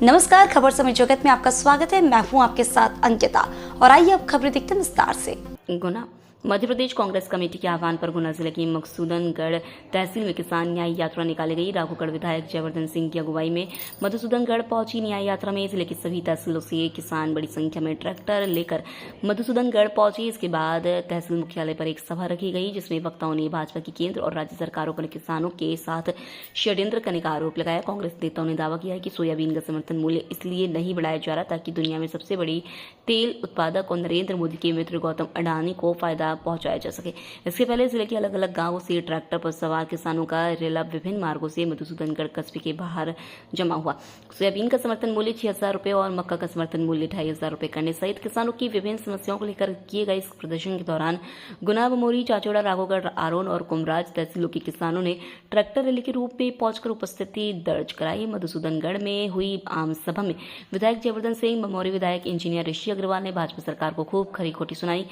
नमस्कार, खबर समय जगत में आपका स्वागत है। मैं हूं आपके साथ अंकिता और आइए अब खबरें देखते हैं विस्तार से। गुना मध्य प्रदेश कांग्रेस कमेटी के आह्वान पर गुना जिले की मधुसूदनगढ़ तहसील में किसान न्याय यात्रा निकाली गई। राघोगढ़ विधायक जयवर्धन सिंह की अगुवाई में मधुसूदनगढ़ पहुंची न्याय यात्रा में जिले की सभी तहसीलों से किसान बड़ी संख्या में ट्रैक्टर लेकर मधुसूदनगढ़ पहुंचे। इसके बाद तहसील मुख्यालय पर एक सभा रखी गई, जिसमें वक्ताओं ने भाजपा की केंद्र और राज्य सरकारों पर किसानों के साथ षड्यंत्र करने का आरोप लगाया। कांग्रेस नेताओं ने दावा किया है कि सोयाबीन का समर्थन मूल्य इसलिए नहीं बढ़ाया जा रहा ताकि दुनिया में सबसे बड़ी तेल उत्पादक और नरेंद्र मोदी के मित्र गौतम अडानी को फायदा पहुंचाया जा सके। इसके पहले जिले के अलग अलग गांवों से ट्रैक्टर पर सवार किसानों का रेला विभिन्न मार्गों से मधुसूदनगढ़ कस्बे के बाहर जमा हुआ। सोयाबीन का समर्थन मूल्य 6,000 रुपए और मक्का का समर्थन मूल्य 2,500 रुपए करने सहित किसानों की विभिन्न समस्याओं को लेकर किए गए इस प्रदर्शन के दौरान गुना, बमोरी, चाचौड़ा, राघोगढ़, आरोन और कुमराज तहसीलों के किसानों ने ट्रैक्टर रैली के रूप में पहुंचकर उपस्थिति दर्ज कराई। मधुसूदनगढ़ में हुई आम सभा में विधायक जयवर्धन सिंह, बमोरी विधायक इंजीनियर ऋषि अग्रवाल ने भाजपा सरकार को खूब खरी खोटी सुनाई।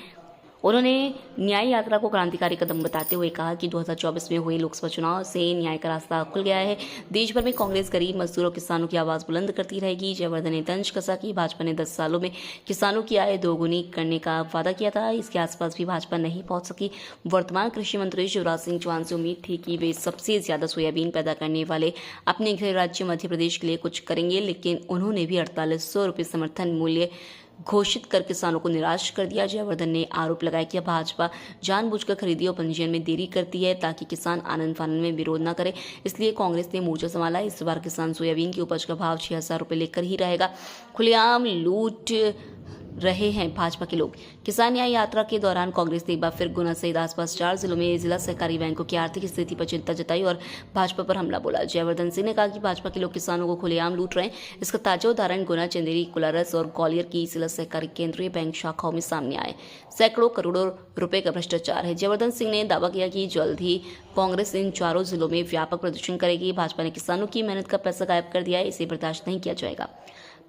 उन्होंने न्याय यात्रा को क्रांतिकारी कदम बताते हुए कहा कि 2024 में हुए लोकसभा चुनाव से न्याय का रास्ता खुल गया है। देश भर में कांग्रेस गरीब, मजदूरों, किसानों की आवाज बुलंद करती रहेगी। जयवर्धन ने तंज कसा कि भाजपा ने 10 सालों में किसानों की आय दोगुनी करने का वादा किया था, इसके आसपास भी भाजपा नहीं पहुंच सकी। वर्तमान कृषि मंत्री शिवराज सिंह चौहान से उम्मीद थी कि वे सबसे ज्यादा सोयाबीन पैदा करने वाले अपने गृह राज्य मध्य प्रदेश के लिए कुछ करेंगे, लेकिन उन्होंने भी 4,800 रुपये समर्थन मूल्य घोषित कर किसानों को निराश कर दिया। जयवर्धन ने आरोप लगाया कि भाजपा जानबूझकर खरीदी और पंजीयन में देरी करती है ताकि किसान आनंद फानंद में विरोध न करे, इसलिए कांग्रेस ने मोर्चा संभाला। इस बार किसान सोयाबीन की उपज का भाव 6,000 रुपये लेकर ही रहेगा। खुलेआम लूट रहे हैं भाजपा के लोग। किसान न्याय यात्रा के दौरान कांग्रेस ने एक बार फिर गुना सहित आसपास 4 जिलों में जिला सहकारी बैंकों की आर्थिक स्थिति पर चिंता जताई और भाजपा पर हमला बोला। जयवर्धन सिंह ने कहा कि भाजपा के लोग किसानों को खुलेआम लूट रहे हैं। इसका ताजा उदाहरण गुना, चंदेरी, कुलारस और ग्वालियर की जिला सहकारी केंद्रीय बैंक शाखाओं में सामने आए। सैकड़ों करोड़ों रुपए का भ्रष्टाचार है। जयवर्धन सिंह ने दावा किया कि जल्द ही कांग्रेस इन 4 जिलों में व्यापक प्रदर्शन करेगी। भाजपा ने किसानों की मेहनत का पैसा गायब कर दिया है, इसे बर्दाश्त नहीं किया जाएगा।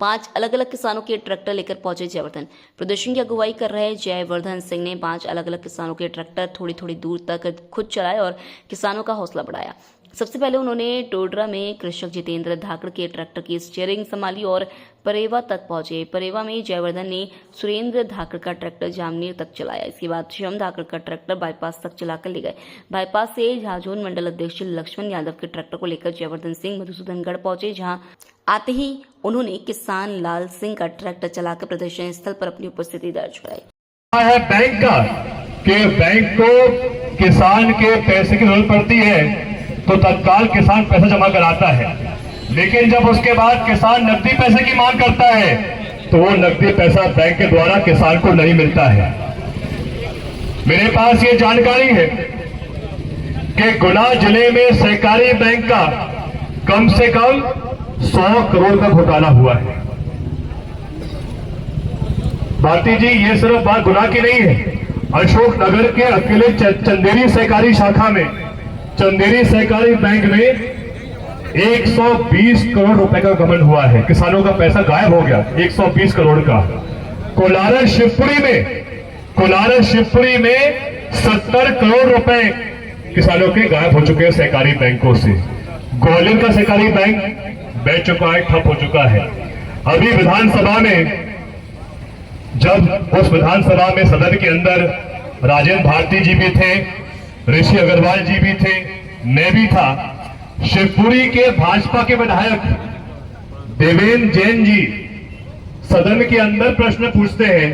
5 अलग अलग किसानों के ट्रैक्टर लेकर पहुंचे जयवर्धन। प्रदर्शन की अगुवाई कर रहे जयवर्धन सिंह ने 5 अलग अलग किसानों के ट्रैक्टर थोड़ी थोड़ी दूर तक खुद चलाए और किसानों का हौसला बढ़ाया। सबसे पहले उन्होंने टोडरा में कृषक जितेंद्र धाकड़ के ट्रैक्टर की स्टीयरिंग संभाली और परेवा तक पहुंचे। परेवा में जयवर्धन ने सुरेंद्र धाकड़ का ट्रैक्टर जामनेर तक चलाया। इसके बाद श्याम धाकड़ का ट्रैक्टर बाईपास तक चलाकर ले गए। बाईपास से झाझोन मंडल अध्यक्ष लक्ष्मण यादव के ट्रैक्टर को लेकर जयवर्धन सिंह मधुसूदनगढ़ पहुंचे, जहां आते ही उन्होंने किसान लाल सिंह का ट्रैक्टर चलाकर प्रदर्शन स्थल पर अपनी उपस्थिति दर्ज कराई। है बैंक का कि बैंक को किसान के पैसे की जरूरत पड़ती है तो तत्काल किसान पैसा जमा कराता है, लेकिन जब उसके बाद किसान नकदी पैसे की मांग करता है तो वो नकदी पैसा बैंक के द्वारा किसान को नहीं मिलता है। मेरे पास ये जानकारी है कि गुना जिले में सहकारी बैंक का कम से कम 100 करोड़ का घोटाला हुआ है। भारती जी, ये सिर्फ बात गुना की नहीं है। अशोकनगर के अकेले चंदेरी सहकारी शाखा में, चंदेरी सहकारी बैंक में 120 करोड़ रुपए का गबन हुआ है। किसानों का पैसा गायब हो गया, 120 करोड़ का। कोलारस शिवपुरी में 70 करोड़ रुपए किसानों के गायब हो चुके हैं सहकारी बैंकों से। ग्वालियर का सहकारी बैंक बैठ चुका है, ठप हो चुका है। अभी विधानसभा में, जब उस विधानसभा में सदन के अंदर राजेंद्र भारती जी भी थे, ऋषि अग्रवाल जी भी थे, मैं भी था, शिवपुरी के भाजपा के विधायक देवेंद्र जैन जी सदन के अंदर प्रश्न पूछते हैं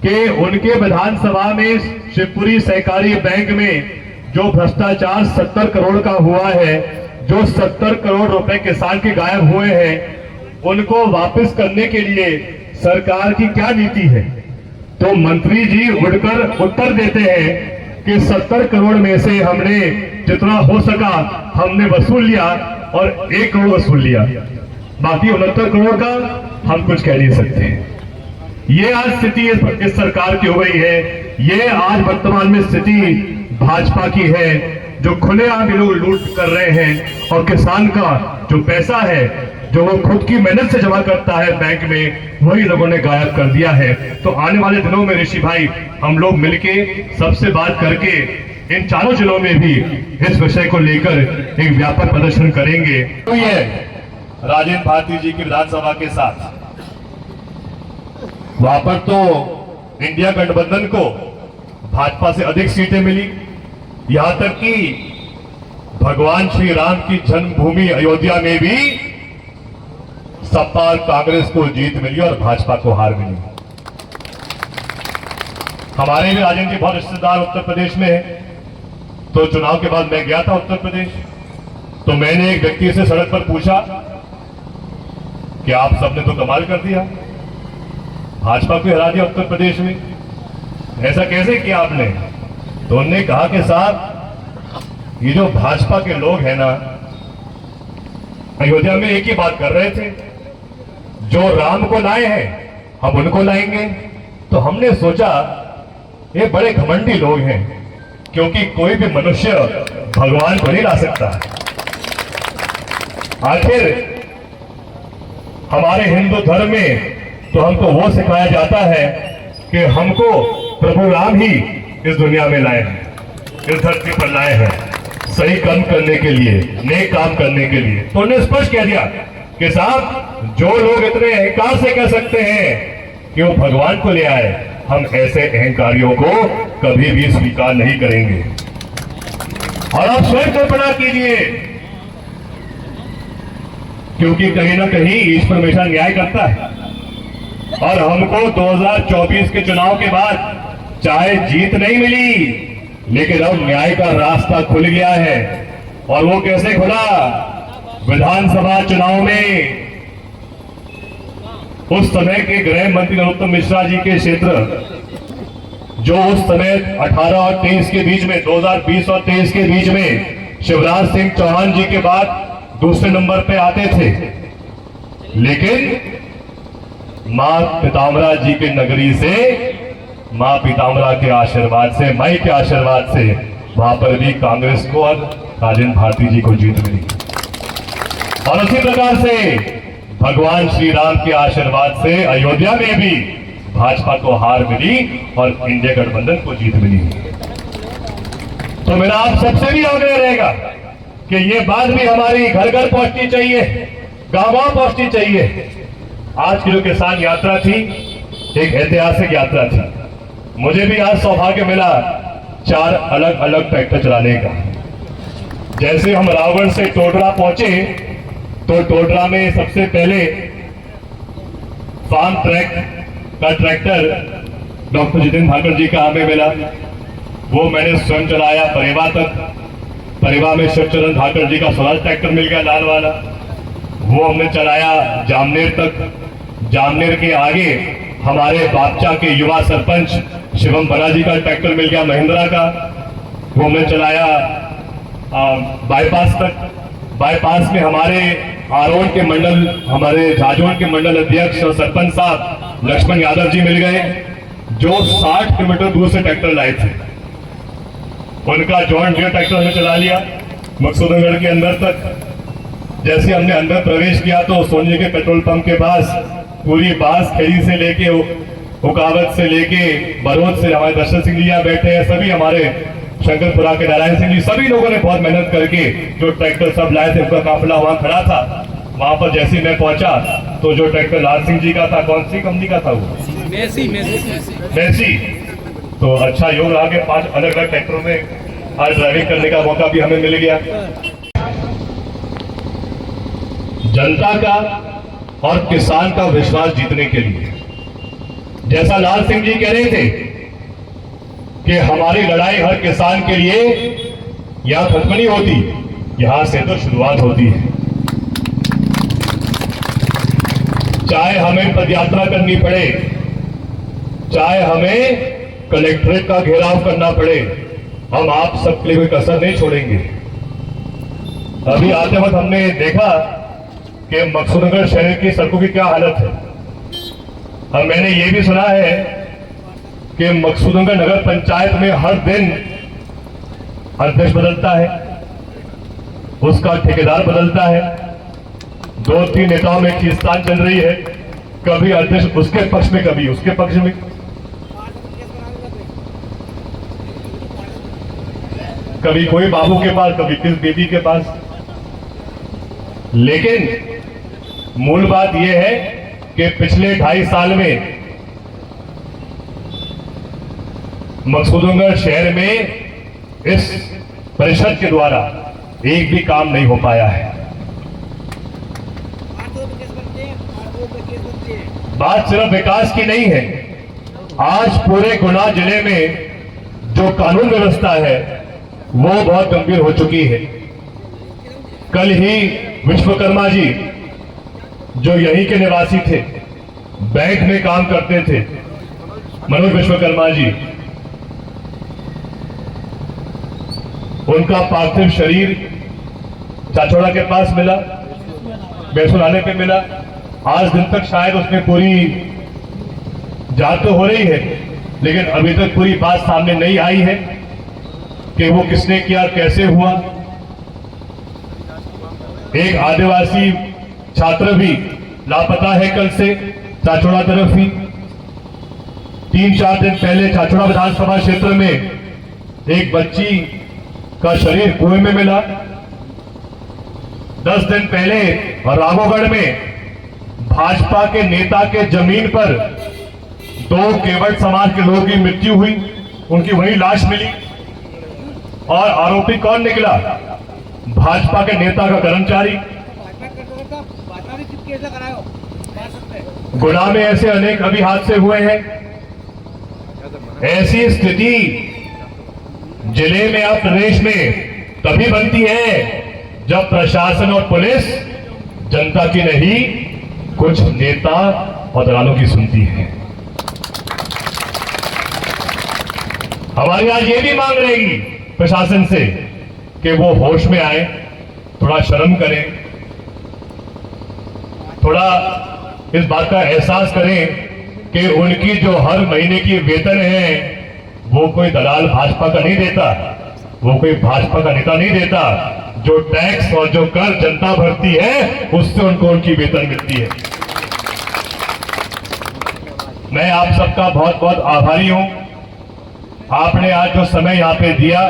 कि उनके विधानसभा में शिवपुरी सहकारी बैंक में जो भ्रष्टाचार 70 करोड़ का हुआ है, जो 70 करोड़ रुपए किसान के गायब हुए हैं, उनको वापस करने के लिए सरकार की क्या नीति है। तो मंत्री जी उड़कर उत्तर देते हैं कि 70 करोड़ में से हमने जितना हो सका हमने वसूल लिया और 1 करोड़ वसूल लिया, बाकी 69 करोड़ का हम कुछ कह नहीं सकते। ये आज स्थिति इस सरकार की हो गई है। ये आज वर्तमान में स्थिति भाजपा की है, जो खुलेआम लोग लूट कर रहे हैं और किसान का जो पैसा है जो वो खुद की मेहनत से जमा करता है बैंक में, वही लोगों ने गायब कर दिया है। तो आने वाले दिनों में ऋषि भाई हम लोग मिलके सबसे बात करके इन 4 जिलों में भी इस विषय को लेकर एक व्यापक प्रदर्शन करेंगे। तो ये राजेंद्र भारती जी की विधानसभा के साथ, वहां पर तो इंडिया गठबंधन को भाजपा से अधिक सीटें मिली। यहां तक कि भगवान श्री राम की जन्मभूमि अयोध्या में भी सपा और कांग्रेस को जीत मिली और भाजपा को हार मिली। हमारे भी राजेंद्र जी बहुत रिश्तेदार उत्तर प्रदेश में है, तो चुनाव के बाद मैं गया था उत्तर प्रदेश, तो मैंने एक व्यक्ति से सड़क पर पूछा कि आप सबने तो कमाल कर दिया, भाजपा को हरा दिया उत्तर प्रदेश में, ऐसा कैसे किया आपने? तो उन्होंने कहा कि साहब, ये जो भाजपा के लोग हैं ना, अयोध्या में एक ही बात कर रहे थे, जो राम को लाए हैं हम उनको लाएंगे। तो हमने सोचा ये बड़े घमंडी लोग हैं, क्योंकि कोई भी मनुष्य भगवान को नहीं ला सकता। आखिर हमारे हिंदू धर्म में तो हमको वो सिखाया जाता है कि हमको प्रभु राम ही इस दुनिया में लाए हैं, इस धरती पर लाए हैं सही काम करने के लिए, नेक काम करने के लिए। तो उन्होंने स्पष्ट कह दिया कि साहब, जो लोग इतने अहंकार से कह सकते हैं कि वो भगवान को ले आए, हम ऐसे अहंकारियों को कभी भी स्वीकार नहीं करेंगे। और आप स्वयं कल्पना कीजिए, क्योंकि कहीं ना कहीं ईश्वर हमेशा न्याय करता है, और हमको 2024 के चुनाव के बाद चाहे जीत नहीं मिली, लेकिन अब न्याय का रास्ता खुल गया है। और वो कैसे खुला? विधानसभा चुनाव में उस समय के गृह मंत्री नरोत्तम मिश्रा जी के क्षेत्र, जो उस समय 18 और 23 के बीच में, 2020 और 23 के बीच में शिवराज सिंह चौहान जी के बाद दूसरे नंबर पे आते थे, लेकिन मां पीताम्बरा जी के नगरी से, मां पीताम्बरा के आशीर्वाद से, माई के आशीर्वाद से वहां पर भी कांग्रेस को और राजेंद्र भारती जी को जीत मिली। और उसी प्रकार से भगवान श्री राम के आशीर्वाद से अयोध्या में भी भाजपा को हार मिली और इंडिया गठबंधन को जीत मिली। तो मेरा आप सबसे भी आग्रह रहेगा कि ये बात भी हमारी घर घर पहुंचनी चाहिए, गांव गांव पहुंचनी चाहिए। आज की जो किसान यात्रा थी, एक ऐतिहासिक यात्रा थी। मुझे भी आज सौभाग्य मिला 4 अलग अलग ट्रैक्टर चलाने का। जैसे हम रावगढ़ से टोडरा पहुंचे, तो टोडरा में सबसे पहले फार्म ट्रैक का ट्रैक्टर डॉक्टर जितेंद्र भाकर जी का हमें मिला, वो मैंने स्वयं चलाया परेवा तक। परेवा में शिवचरण भाकर जी का स्वराज ट्रैक्टर मिल गया, लाल वाला, वो हमने चलाया जामनेर तक। जामनेर के आगे हमारे बापचा के युवा सरपंच शिवम बना जी का ट्रैक्टर मिल गया, महिंद्रा का, वो हमने चलाया बाईपास तक। बाईपास में हमारे आरोन के मंडल, हमारे झाजोन के मंडल अध्यक्ष और सरपंच साहब लक्ष्मण यादव जी मिल गए, जो 60 किलोमीटर दूर से ट्रैक्टर लाए थे। उनका जॉइंट डियर ट्रैक्टर हमने चला लिया मकसूदनगढ़ के अंदर तक। जैसे हमने अंदर प्रवेश किया तो सोनी के पेट्रोल पंप के पास पूरी बांस खेड़ी से लेके उकावत से लेके बरोद से हमारे दर्शन सिंह जी यहाँ बैठे हैं, सभी हमारे शंकरपुरा के नारायण सिंह जी, सभी लोगों ने बहुत मेहनत करके जो ट्रैक्टर सब लाए थे, उनका काफिला वहां खड़ा था। वहां पर जैसे ही मैं पहुंचा तो जो ट्रैक्टर लाल सिंह जी का था, कौन सी कंपनी का था वो? मैसी। तो अच्छा योग रहा कि 5 अलग अलग ट्रैक्टरों में आज ड्राइविंग करने का मौका भी हमें मिल गया। जनता का और किसान का विश्वास जीतने के लिए, जैसा लाल सिंह जी कह रहे थे कि हमारी लड़ाई हर किसान के लिए यहां खत्म नहीं होती, यहां से तो शुरुआत होती है। चाहे हमें पदयात्रा करनी पड़े, चाहे हमें कलेक्ट्रेट का घेराव करना पड़े, हम आप सबके लिए कोई कसर नहीं छोड़ेंगे। अभी आते वक्त हमने देखा कि मकसूदनगढ़ शहर की सड़कों की क्या हालत है। और मैंने ये भी सुना है कि मकसूदनगढ़ नगर पंचायत में हर दिन अध्यक्ष बदलता है, उसका ठेकेदार बदलता है, 2-3 नेताओं में खींचतान चल रही है, कभी अध्यक्ष उसके पक्ष में कभी उसके पक्ष में। कभी कोई बाबू के पास, कभी किस बेबी के पास। लेकिन मूल बात यह है कि पिछले 2.5 साल में मकसूदनगढ़ शहर में इस परिषद के द्वारा एक भी काम नहीं हो पाया है। बात सिर्फ विकास की नहीं है, आज पूरे गुना जिले में जो कानून व्यवस्था है वो बहुत गंभीर हो चुकी है। कल ही विश्वकर्मा जी जो यहीं के निवासी थे, बैंक में काम करते थे, मनोज विश्वकर्मा जी, उनका पार्थिव शरीर चाचौड़ा के पास मिला, बेसुलाने पे मिला। आज दिन तक शायद उसमें पूरी जांच तो हो रही है, लेकिन अभी तक पूरी बात सामने नहीं आई है कि वो किसने किया, कैसे हुआ। एक आदिवासी छात्र भी लापता है कल से चाचौड़ा तरफ ही। 3-4 दिन पहले चाचौड़ा विधानसभा क्षेत्र में एक बच्ची का शरीर कुएं में मिला। 10 दिन पहले राघोगढ़ में भाजपा के नेता के जमीन पर 2 केवट समाज के लोगों की मृत्यु हुई, उनकी वही लाश मिली। और आरोपी कौन निकला? भाजपा के नेता का कर्मचारी। गुना में ऐसे अनेक अभी हादसे हुए हैं। ऐसी स्थिति जिले में और प्रदेश में तभी बनती है जब प्रशासन और पुलिस जनता की नहीं, कुछ नेता और दलालों की सुनती है। हमारी आज ये भी मांग रहेगी प्रशासन से कि वो होश में आए, थोड़ा शर्म करें, थोड़ा इस बात का एहसास करें कि उनकी जो हर महीने की वेतन है वो कोई दलाल भाजपा का नहीं देता, वो कोई भाजपा का नेता नहीं देता। जो टैक्स और जो कर जनता भरती है उससे उनको उनकी वेतन मिलती है। मैं आप सबका बहुत बहुत आभारी हूं। आपने आज जो समय यहां पे दिया,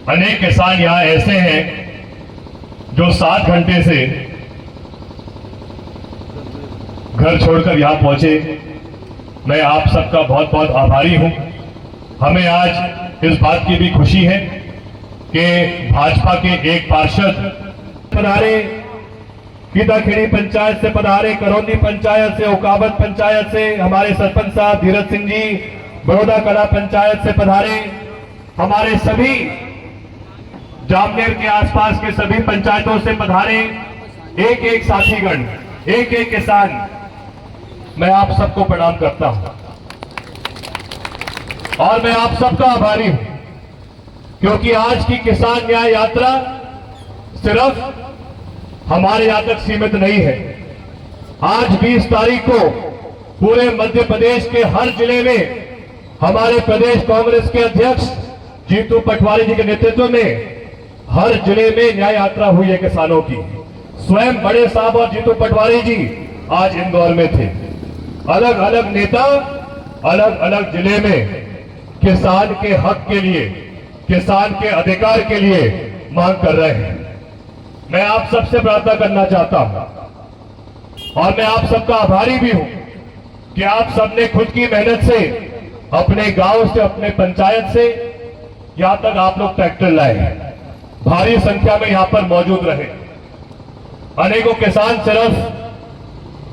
अनेक किसान यहां ऐसे हैं जो 7 घंटे से घर छोड़कर यहां पहुंचे। मैं आप सबका बहुत बहुत आभारी हूं। हमें आज इस बात की भी खुशी है कि भाजपा के एक पार्षद पधारे, पीताखेड़ी पंचायत से पधारे, करौंदी पंचायत से, ओकावत पंचायत से हमारे सरपंच साहब धीरज सिंह जी, बड़ौदा कला पंचायत से पधारे, हमारे सभी जामनेर के आसपास के सभी पंचायतों से पधारे, एक एक साथीगण, एक एक किसान, मैं आप सबको प्रणाम करता हूं और मैं आप सबका आभारी हूं, क्योंकि आज की किसान न्याय यात्रा सिर्फ हमारे यहां तक सीमित नहीं है। आज 20 तारीख को पूरे मध्य प्रदेश के हर जिले में हमारे प्रदेश कांग्रेस के अध्यक्ष जीतू पटवारी जी के नेतृत्व में हर जिले में न्याय यात्रा हुई है किसानों की। स्वयं बड़े साहब और जीतू पटवारी जी आज इंदौर में थे। अलग अलग नेता अलग अलग जिले में किसान के हक के लिए, किसान के अधिकार के लिए मांग कर रहे हैं। मैं आप सबसे प्रार्थना करना चाहता हूं और मैं आप सबका आभारी भी हूं कि आप सबने खुद की मेहनत से, अपने गांव से, अपने पंचायत से यहां तक आप लोग ट्रैक्टर लाए हैं, भारी संख्या में यहां पर मौजूद रहे। अनेकों किसान सिर्फ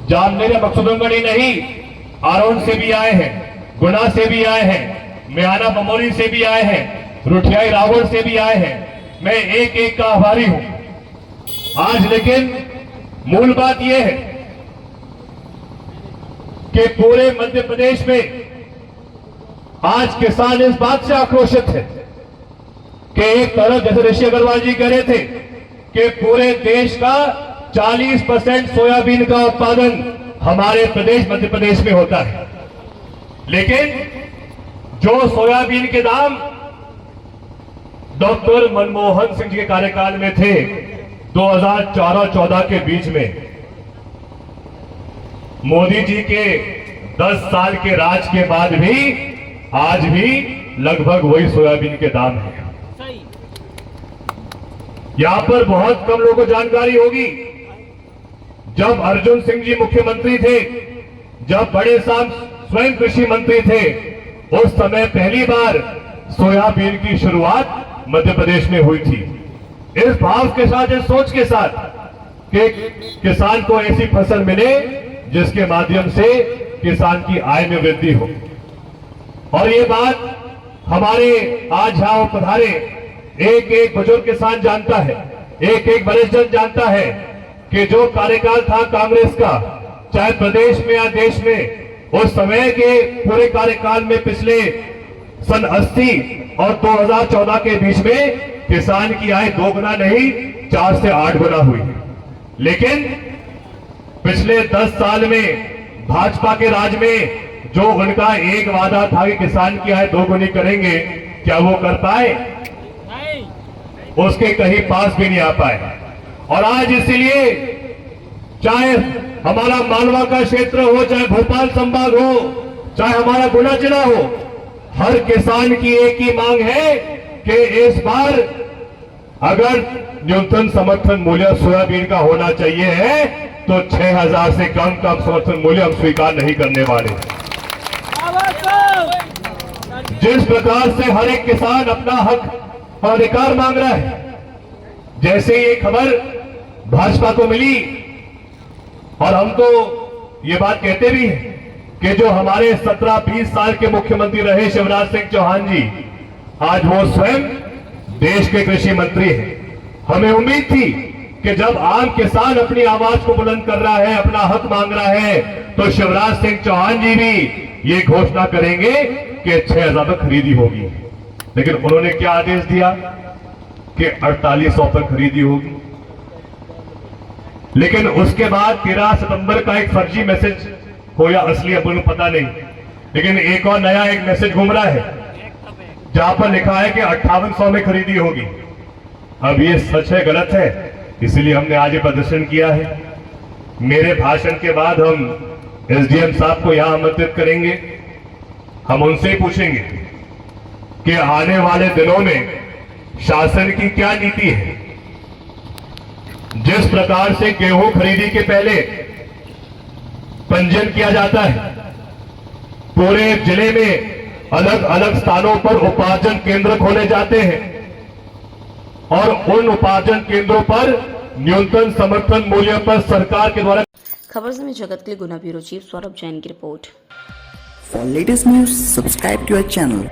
जामनेर मकसूदनगढ़ ही नहीं, आरोन से भी आए हैं, गुना से भी आए हैं, मियाना बमोरी से भी आए हैं, रुठियाई रावल से भी आए हैं। मैं एक एक का आभारी हूं आज। लेकिन मूल बात यह है कि पूरे मध्य प्रदेश में आज किसान इस बात से आक्रोशित है कि एक तरफ जैसे ऋषि अग्रवाल जी कह रहे थे कि पूरे देश का 40% सोयाबीन का उत्पादन हमारे प्रदेश मध्य प्रदेश में होता है, लेकिन जो सोयाबीन के दाम डॉक्टर मनमोहन सिंह जी के कार्यकाल में थे 2004 और 14 के बीच में, मोदी जी के 10 साल के राज के बाद भी आज भी लगभग वही सोयाबीन के दाम है। यहां पर बहुत कम लोगों को जानकारी होगी जब अर्जुन सिंह जी मुख्यमंत्री थे, जब बड़े साहब स्वयं कृषि मंत्री थे, उस समय पहली बार सोयाबीन की शुरुआत मध्य प्रदेश में हुई थी। इस भाव के साथ, इस सोच के साथ कि किसान को ऐसी फसल मिले जिसके माध्यम से किसान की आय में वृद्धि हो। और ये बात हमारे आज यहां पधारे एक एक बुजुर्ग किसान जानता है, एक एक वरिष्ठजन जानता है कि जो कार्यकाल था कांग्रेस का, चाहे प्रदेश में या देश में, उस समय के पूरे कार्यकाल में पिछले सन 80 और 2014 के बीच में किसान की आय 2 गुना नहीं 4 से 8 गुना हुई। लेकिन पिछले 10 साल में भाजपा के राज में जो उनका एक वादा था कि किसान की आय 2 गुनी करेंगे, क्या वो कर पाए? उसके कहीं पास भी नहीं आ पाए। और आज इसलिए चाहे हमारा मालवा का क्षेत्र हो, चाहे भोपाल संभाग हो, चाहे हमारा गुना जिला हो, हर किसान की एक ही मांग है कि इस बार अगर न्यूनतम समर्थन मूल्य सोयाबीन का होना चाहिए है तो 6,000 से कम का समर्थन मूल्य हम स्वीकार नहीं करने वाले। जिस प्रकार से हर एक किसान अपना हक और अधिकार मांग रहा है, जैसे ये खबर भाजपा को मिली, और हम तो ये बात कहते भी हैं कि जो हमारे 17-20 साल के मुख्यमंत्री रहे शिवराज सिंह चौहान जी, आज वो स्वयं देश के कृषि मंत्री हैं। हमें उम्मीद थी कि जब आम किसान अपनी आवाज को बुलंद कर रहा है, अपना हक मांग रहा है, तो शिवराज सिंह चौहान जी भी ये घोषणा करेंगे कि 6,000 तक खरीदी होगी। लेकिन उन्होंने क्या आदेश दिया कि 4800 तक खरीदी होगी। लेकिन उसके बाद 13 सितंबर का एक फर्जी मैसेज हो या असली, अब उन्हें पता नहीं, लेकिन एक और नया एक मैसेज घूम रहा है जहां पर लिखा है कि 5800 में खरीदी होगी। अब ये सच है गलत है? इसलिए हमने आज ये प्रदर्शन किया है। मेरे भाषण के बाद हम एसडीएम साहब को यहां आमंत्रित करेंगे। हम उनसे ही पूछेंगे कि आने वाले दिनों में शासन की क्या नीति है। जिस प्रकार से गेहूं खरीदी के पहले पंजीयन किया जाता है, पूरे जिले में अलग अलग स्थानों पर उपार्जन केंद्र खोले जाते हैं और उन उपार्जन केंद्रों पर न्यूनतम समर्थन मूल्य पर सरकार के द्वारा। खबर समय जगत के लिए गुना ब्यूरो चीफ सौरभ जैन की report. For latest news, subscribe to our channel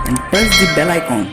and press the bell icon.